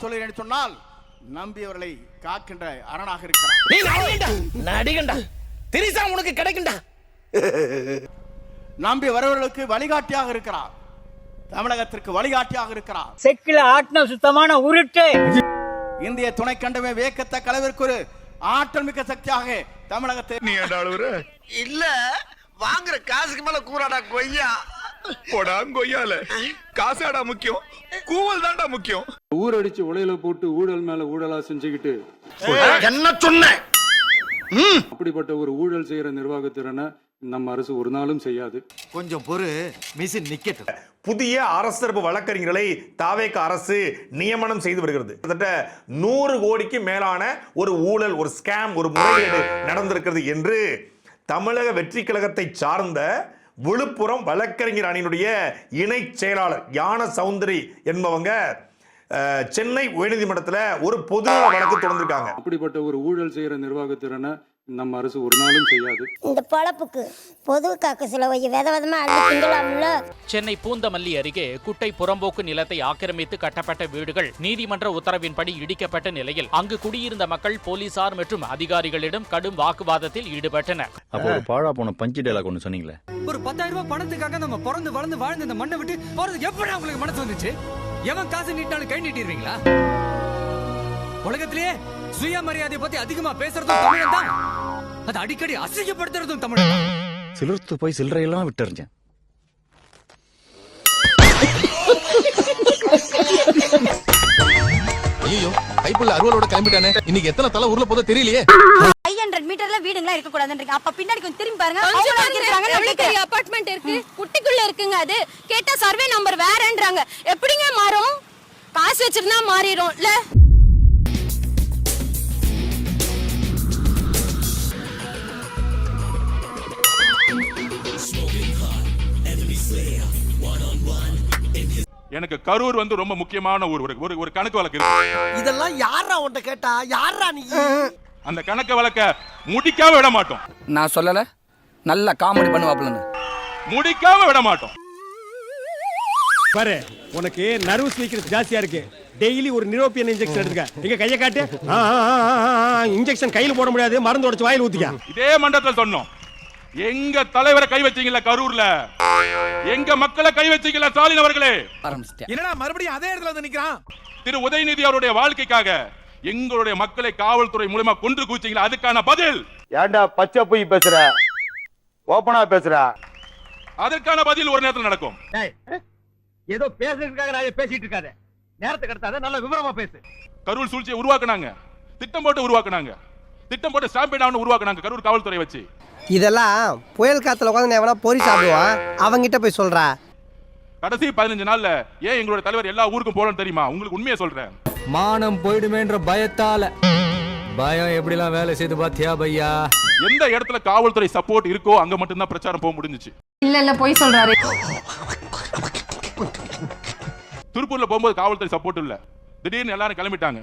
சொல்லுகிறேன் சொன்னால் நம்பியவர்களை காக்கின்ற அரணாக இருக்கிறார். உனக்கு கிடைக்குண்டா. நம்பி வரவர்களுக்கு வழிகாட்டியாக இருக்கிறார். தமிழகத்திற்கு வழிகாட்டியாக இருக்கிறார். செக்கில ஆட்டின சுத்தமான உருட்டு. இந்திய துணைக்கண்டமே வியக்கத்தக்க அளவிற்கு ஒரு ஆற்றல் மிக்க சக்தியாக தமிழகத்தை நீ இல்ல வாங்குற காசுக்கு மேல கூறாடா கொய்யா. போடா கொய்யால காசாடா முக்கியம், கூவல் தான்டா முக்கியம். ஊரடிச்சு உலையில போட்டு ஊழல் மேல ஊழலா செஞ்சுக்கிட்டு என்ன சொன்ன? அப்படிப்பட்ட ஒரு ஊழல் செய்யற நிர்வாகத்திறனை நம்ம அரசு ஒரு நாளும் செய்யாது. கொஞ்சம் பொறு, மிஷின் நிக்கட்டும். புதிய அரசு தரப்பு வழக்கறிஞர்களை தாவேக அரசு நியமனம் செய்து வருகிறது. கிட்டத்தட்ட 100 கோடிக்கு மேலான ஒரு ஊழல், ஒரு ஸ்கேம், ஒரு முறைகேடு நடந்திருக்கிறது என்று தமிழக வெற்றி கழகத்தை சார்ந்த விழுப்புரம் வழக்கறிஞர் அணியினுடைய இணை செயலாளர் யான சௌந்தரி என்பவங்க சென்னை உயர்நீதிமன்றத்தில் ஒரு பொது வழக்கு தொடர்ந்திருக்காங்க. அப்படிப்பட்ட ஒரு ஊழல் செய்யற நிர்வாகத்திறனை நம்ம அரசு ஒரு நாளும் செய்யாது. இந்த பழப்புக்கு பொது காக்க சில விதவிதமா அள்ளிக்கலாம்ல. சென்னை பூந்தமல்லி அருகே குட்டை புறம்போக்கு நிலத்தை ஆக்கிரமித்து கட்டப்பட்ட வீடுகள் நீதிமன்ற உத்தரவின்படி இடிக்கப்பட்ட நிலையில் அங்கு குடியிருந்த மக்கள் போலீசார் மற்றும் அதிகாரிகளிடம் கடும் வாக்குவாதத்தில் ஈடுபட்டனர். அப்போ ஒரு பாழா போன பஞ்சு டயலாக் ஒன்று சொன்னீங்களே, ஒரு 10,000 ரூபாய் பணத்துக்காக நம்ம பிறந்து வளர்ந்து வாழ்ந்து இந்த மண்ணை விட்டு போறதுக்கு எப்படி உங்களுக்கு மனசு வந்துச்சு? எவன் காசு நீட்டாலும் கை நீட்டிடுவீங்களா? உலகத்திலேயே சுயமரியாதை பத்தி அதிகமா பேசுறதும் தமிழன் தான். அது அடிக்கடி அசிங்கப்படுத்துறதும் தமிழன் தான். சிலர்த்து போய் சில்லறையெல்லாம் விட்டுறிஞ்சேன். ஐயோ, கைப்புள்ள அருவலோட கிளம்பிட்டானே. இன்னைக்கு எத்தனை தலை ஊர்ல போதோ தெரியலையே. 500 மீட்டர்ல வீடுங்களா இருக்க கூடாதுன்றீங்க. அப்ப பின்னாடி கொஞ்சம் திரும்பி பாருங்க. எவ்வளவு பெரிய அபார்ட்மெண்ட் இருக்கு, குட்டிக்குள்ள இருக்குங்க. அது கேட்டா சர்வே நம்பர் வேறன்றாங்க. எப்படிங்க மாறும்? காசு வச்சிருந்தா மாறிடும் இல்ல? எனக்கு கரூர் வந்து ரொம்ப முக்கியமான ஒரு கணக்கு வழக்கு இருக்கு. இதெல்லாம் யாரா உன்கிட்ட கேட்டா? யாரா நீ? அந்த கணக்கு வழக்க முடிக்காம விட மாட்டோம். நான் சொல்லல, நல்ல காமெடி பண்ணுவாப்லன்னு. முடிக்காம விட மாட்டோம். பாரு, உனக்கு நர்வஸ் வீக்னஸ் ஜாஸ்தியா இருக்கு. டெய்லி ஒரு நிரோபியன் இன்ஜெக்ஷன் எடுத்துக்க. எங்க கையை காட்டு. இன்ஜெக்ஷன் கையில போட முடியாது, மருந்து உடைச்சு வாயில ஊத்திக்க. இதே மண்டபத்தில் சொன்னோம். எங்க தலைவரை கை வச்சீங்களா கரூர்ல? எங்க மக்களை கை வச்சீங்களா ஸ்டாலின் அவர்களே? என்னடா மறுபடியும் அதே இடத்துல வந்து நிக்கிறான்? திரு உதயநிதி அவருடைய வாழ்க்கைக்காக எங்களுடைய மக்களை காவல்துறை மூலமா கொன்று குவிச்சீங்களா? அதுக்கான பதில் ஏன்டா பச்சை போய் பேசுற? ஓபனா பேசுற? அதற்கான பதில் ஒரு நேரத்தில் நடக்கும். ஏதோ பேசுறதுக்காக நான் பேசிட்டு இருக்காத. நேரத்தை கடத்தாத, நல்ல விவரமா பேசு. கரூர் சூழ்ச்சியை உருவாக்குனாங்க, திட்டம் போட்டு உருவாக்குனாங்க, திட்டம் போட்டு ஸ்டாம்பேட் உருவாக்குனாங்க கரூர் காவல்துறை வச்சு. இதெல்லாம் புயல் காத்துல உட்காந்து எவனா பொறி சாப்பிடுவான், அவங்கிட்ட போய் சொல்றா. கடைசி 15 நாள்ல ஏன் எங்களுடைய தலைவர் எல்லா ஊருக்கும் போறோம்னு தெரியுமா? உங்களுக்கு உண்மையை சொல்றேன். மானம் போயிடுமேன்ற பயத்தால. பயம் எப்படிலாம் வேலை செய்து பாத்தியா பையா? எந்த இடத்துல காவல்துறை சப்போர்ட் இருக்கோ அங்க மட்டும் தான் பிரச்சாரம் போக முடிஞ்சிச்சு. இல்ல போய் சொல்றாரு. திருப்பூர்ல போகும்போது காவல்துறை சப்போர்ட் இல்ல. திடீர்னு எல்லாரும் கிளம்பிட்டாங்க.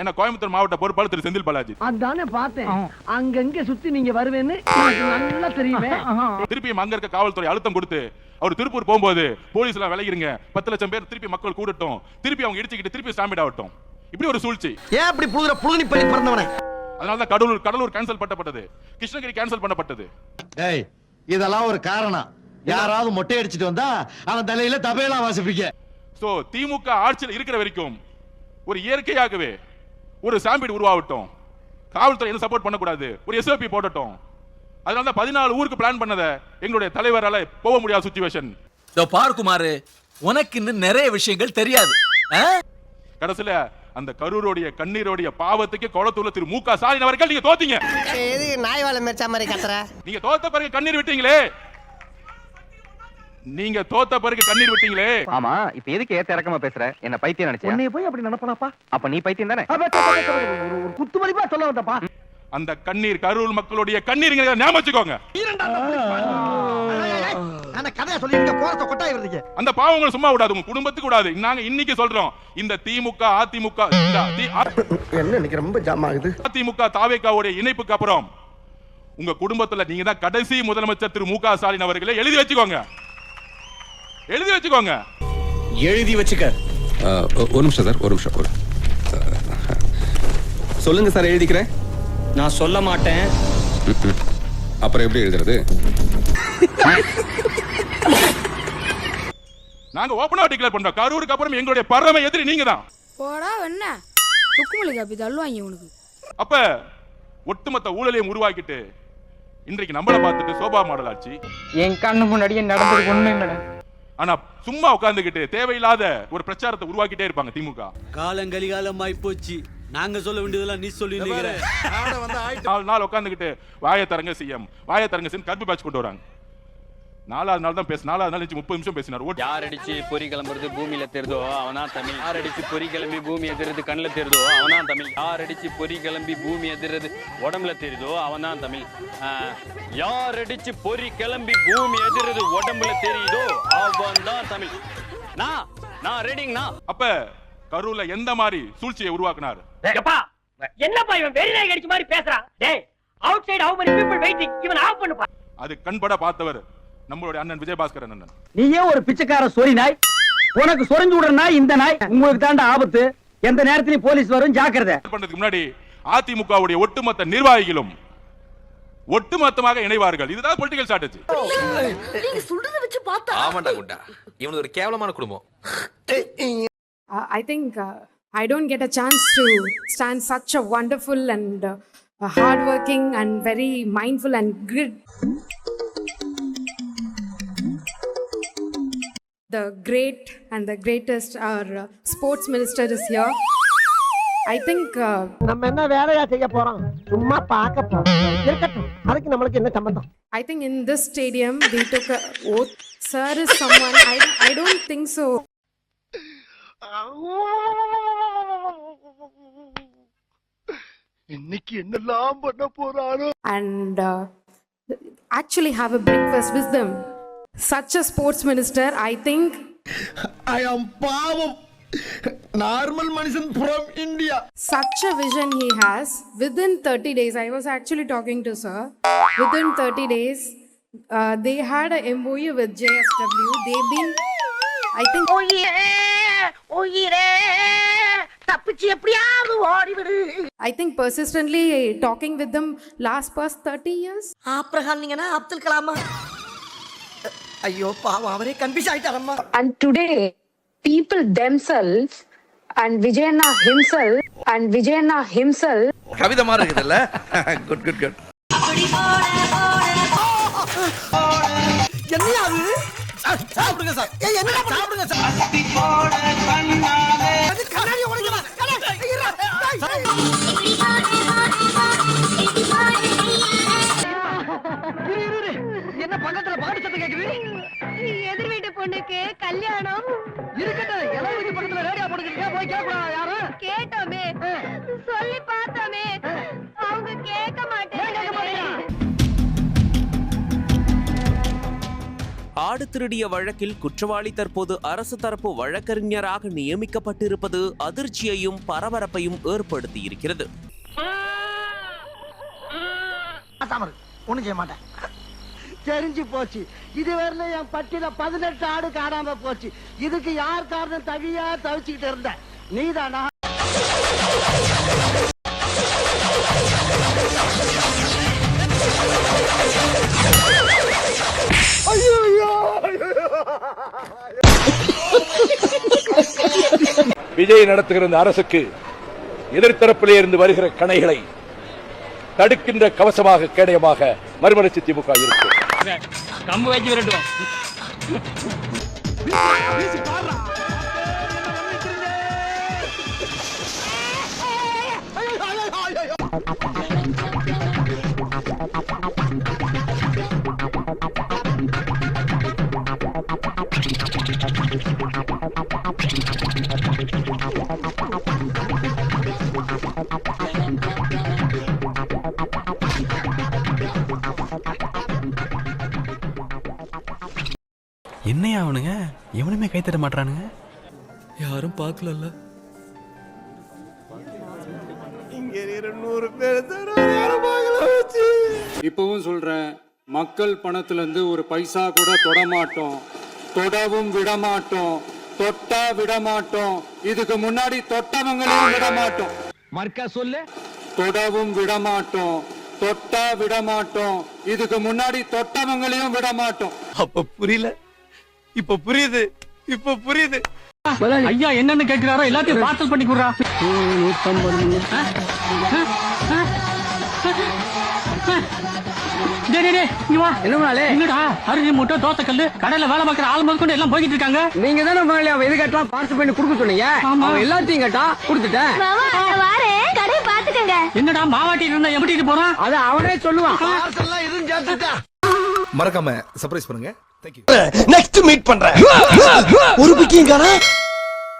ஏன்னா கோயம்புத்தூர் மாவட்ட பொறுப்பாளர் திரு செந்தில் பாலாஜி. அதானே பார்த்தேன். அங்கங்க சுத்தி நீங்க வருவேன்னு நல்லா தெரியுமே. திருப்பி அங்க இருக்க காவல்துறை அழுத்தம் கொடுத்து அவர் திருப்பூர் போகும்போது போலீஸ் எல்லாம் விலகிருங்க, 10 லட்சம் பேர் திருப்பி மக்கள் கூடட்டும், திருப்பி அவங்க இடிச்சுக்கிட்டு திருப்பி ஸ்டாம்பேட் ஆகட்டும். இப்படி ஒரு சூழ்ச்சி. ஏன் அப்படி புழுங்கி பண்ணி பிறந்தவனே? அதனால தான் கடலூர் கேன்சல் பண்ணப்பட்டது, கிருஷ்ணகிரி கேன்சல் பண்ணப்பட்டது. டேய், இதெல்லாம் ஒரு காரணம். யாராவது மொட்டை அடிச்சிட்டு வந்தா அவன் தலையில தபையலா வாசிப்பீங்க. சோ திமுக ஆட்சியில் இருக்கிற வரைக்கும் ஒரு இயற்கையாகவே ஒரு ஸ்டாம்பேட் உருவாகட்டும், காவல்துறை என்ன சப்போர்ட் பண்ணக்கூடாது, ஒரு எஸ்ஓபி போடட்டும். அதனால தான் 14 ஊருக்கு பிளான் பண்ணதை எங்களுடைய தலைவரால போக முடியாத சிச்சுவேஷன். பார்க்குமாறு, உனக்கு இன்னும் நிறைய விஷயங்கள் தெரியாது. கடைசியில அந்த கரூரோடைய கண்ணீரோடைய பாவத்துக்கு கொளத்தூர்ல திரு மு.க. ஸ்டாலின் அவர்கள் நீங்க தோத்தீங்க. நாய் வாழை மேய்ச்சா மாதிரி கத்துற. நீங்க தோத்த பிறகு கண்ணீர் விட்டீங்களே. நீங்க தோத்த பிறகு கண்ணீர் விட்டீங்களே. ஆமா, இப்ப எதுக்கு ஏத்த இறக்கமா பேசுற? என்ன பைத்தியம் நினைச்சேன்? உன்னை போய் அப்படி நினைப்பனாப்பா? அப்ப நீ பைத்தியம் தானே? ஒரு குத்து மதிப்பா சொல்ல வந்தப்பா. அந்த கண்ணீர் கரூர் மக்களுடைய கண்ணீர் ஞாபகம் வச்சுக்கோங்க. கதையா சொல்லிட்டு கோரத்தை கொட்டாய் வருதுங்க. அந்த பாவங்களை சும்மா விடாது, உங்க குடும்பத்துக்கு விடாது. நாங்க இன்னைக்கு சொல்றோம், இந்த திமுக அதிமுக என்ன இன்னைக்கு ரொம்ப ஜாம் ஆகுது. அதிமுக தாவேகாவுடைய இணைப்புக்கு அப்புறம் உங்க குடும்பத்துல நீங்க தான் கடைசி முதலமைச்சர் திரு மு.க. ஸ்டாலின் அவர்களை எழுதி வச்சுக்கோங்க. எழுதி வச்சுக்க. ஒரு நிமிஷம் சார், ஒரு நிமிஷம். சொல்லுங்க சார், எழுதிக்கிறேன். நான் சொல்ல மாட்டேன். அப்புறம் எப்படி எழுதுறது? நாங்க ஓபனா டிக்ளேர் பண்றோம், கரூருக்கு அப்புறம் எங்களுடைய பரம எதிரி நீங்க தான். போடா என்ன துக்குமுலி காப்பி தள்ளுவாங்க உனக்கு. அப்ப ஒட்டுமொத்த ஊழலையும் உருவாக்கிட்டு இன்றைக்கு நம்மள பார்த்துட்டு சோபா மாடல் ஆச்சு. என் கண்ணு முன்னாடியே நடந்தது உண்மை மேடம். ஆனா சும்மா உட்கார்ந்துகிட்டு தேவையில்லாத ஒரு பிரச்சாரத்தை உருவாக்கிட்டே இருப்பாங்க திமுக. காலங்கலிகாலமாய் போச்சு. நாங்க சொல்ல வேண்டியதெல்லாம் நீ சொல்லி நிக்கிற. 4 நாள் உட்கார்ந்துகிட்டு வாயை தரங்க சிஎம், வாயை தரங்க சிஎம் கருப்பு பேட்ச் கொண்டு வராங்க. 4வது நாள் தான் பேச, 4வது நாள் 30 நிமிஷம் பேசினார். யார் அடிச்சு பொறி கிளம்புறது பூமியில தெரிதோ அவனா தமிழ். யார் அடிச்சு பொறி கிளம்பி பூமி எதிர்றது கண்ணுல தெரிதோ அவனா தமிழ். யார் அடிச்சு பொறி கிளம்பி பூமி எதிர்றது உடம்புல தெரிதோ அவன்தான் தமிழ். யார் அடிச்சு பொறி கிளம்பி பூமி எதிர்றது உடம்புல தெரியுதோ அவன் தான் தமிழ். நான் ரெடிங்கண்ணா. அப்ப கரூர்ல எந்த மாதிரி சூழ்ச்சியை உருவாக்குனார்? என்னப்பா இவன் வெறிநாய் கடிச்ச மாதிரி பேசுறான். டேய், out side how many people waiting? இவன் ஆஃப் பண்ணுப்பா. அது கண்பட பார்த்தவர் நம்மளுடைய அண்ணன் விஜயபாஸ்கரன் அண்ணன். நீயே ஒரு பிச்சைக்கார சொறி நாய். உனக்கு சொரிஞ்சு விடுற நாய் இந்த நாய். உங்களுக்கு தாண்ட ஆபத்து. எந்த நேரத்திலும் போலீஸ் வரும், ஜாக்கிரதை. பண்றதுக்கு முன்னாடி அதிமுகவுடைய ஒட்டுமொத்த நிர்வாகிகளும் ஒட்டுமொத்தமாக இணைவார்கள். இதுதான் பொலிட்டிக்கல் ஸ்ட்ராட்டஜி. நீங்க சொல்றத வச்சு பார்த்தா ஆமாண்டா குண்டா, இவனுக்கு ஒரு கேவலமான குடும்பம். I think I don't get a chance to stand such a wonderful and hardworking and very mindful and good. The great and the greatest our sports minister is here. I think நம்ம என்ன வேலையா செய்ய போறோம்? சும்மா பார்க்க போறோம். இருக்கட்டும், அதுக்கு நமக்கு என்ன சம்பந்தம்? I think in this stadium we took a oath. Sir is someone I don't think so. இன்னைக்கு என்னெல்லாம் பண்ண போறாரோ. And actually have a breakfast with them. Such a sports minister, I think. I am பாவம், normal மனுஷன் from India. Such a vision he has. Within 30 days, I was actually talking to sir. Within 30 days, they had a MOU with JSW. They've been, I think. I think persistently talking with them past 30 years. ஆப்ரஹாம்ங்கனா Abdul கலாமா. ஐயோ பாவம், அவரே confuse ஆயிட்டாரம்மா. And today, people themselves and Vijayana himself. கவிதை மாதிரி இருக்குதுல்ல? Good good good. என்னையா அது? சாப்பிடுங்க sir. ஏய் என்னடா சாப்பிடுங்க சார். அது கண்ணாடி உடைக்கமா. என்ன பக்கத்துல பாட்டு சத்தம் கேக்குது? எதிர் வீட்டு பொண்ணுக்கு கல்யாணம். இருக்கட்டும், எல்லாம் வீட்டு பக்கத்துல ரேடியோ போட்டுக்கிட்டு போய் கேட்கலாம். யாரும் கேட்டோமே, சொல்லி பார்த்தோமே, அவங்க கேட்க மாட்டேங்கிறாங்க. ஆடு திருடிய வழக்கில் குற்றவாளி தற்போது அரசு தரப்பு வழக்கறிஞராக நியமிக்கப்பட்டிருப்பது அதிர்ச்சியையும் பரபரப்பையும் ஏற்படுத்தியிருக்கிறது. ஒண்ணும் செய்ய மாட்டேன். தெரிஞ்சு போச்சு. இதுவரையில என் பட்டியல 18 ஆடு காணாம போச்சு. இதுக்கு யார் காரணம்? தவியா தவிச்சுக்கிட்டு இருந்த நீதானா? விஜய் நடத்துகிற இந்த அரசுக்கு எதிர்த்தரப்பிலே இருந்து வருகிற கணைகளை தடுக்கின்ற கவசமாக கேடயமாக மறுமலர்ச்சி திமுக இருக்கு. கம்பு வச்சு விரட்டுவோம். என்னையா அவனுங்க எவனுமே கை தட்ட மாட்டானுங்க. யாரும் பார்க்கல. இப்பவும் சொல்றேன், மக்கள் பணத்துல இருந்து ஒரு பைசா கூட தொடமாட்டோம், தொடவும் விடமாட்டோம். தொட்டா விட மாட்டோம். இதுக்கு முன்னாடி தொட்டவங்களையும் விட மாட்டோம். மர்க்கா சொல்லு. தொடவும் விட மாட்டோம். தொட்டா விட மாட்டோம். இதுக்கு முன்னாடி தொட்டவங்களையும் விட மாட்டோம். அப்ப புரியல, இப்ப புரியுது, இப்ப புரியுது. ஐயா என்னன்னு கேட்கிறாரோ எல்லாத்தையும் பார்சல் பண்ணி கொடுறா. என்னடா அரிசி மூட்டை தோசை கல்லு கடையில வேலை பார்க்குற ஆள் முதல் கொண்டு எல்லாம் போய்கிட்டு இருக்காங்க. நீங்க தானே முதல்ல அவன் எது கேட்டா பார்சல் பண்ணி கொடுக்க சொன்னீங்க. அவன் எல்லாத்தையும் கேட்டா கொடுத்துட்டேன். கடையை பாத்துக்கங்க. என்னடா மாவாட்டி இருந்தா எப்படி போறான் அத அவனே சொல்லுவான். மறக்காம சர்ப்ரைஸ் பண்ணுங்க. நெக்ஸ்ட் மீட் பண்றேன். ஒரு பிக்கிங் காணா.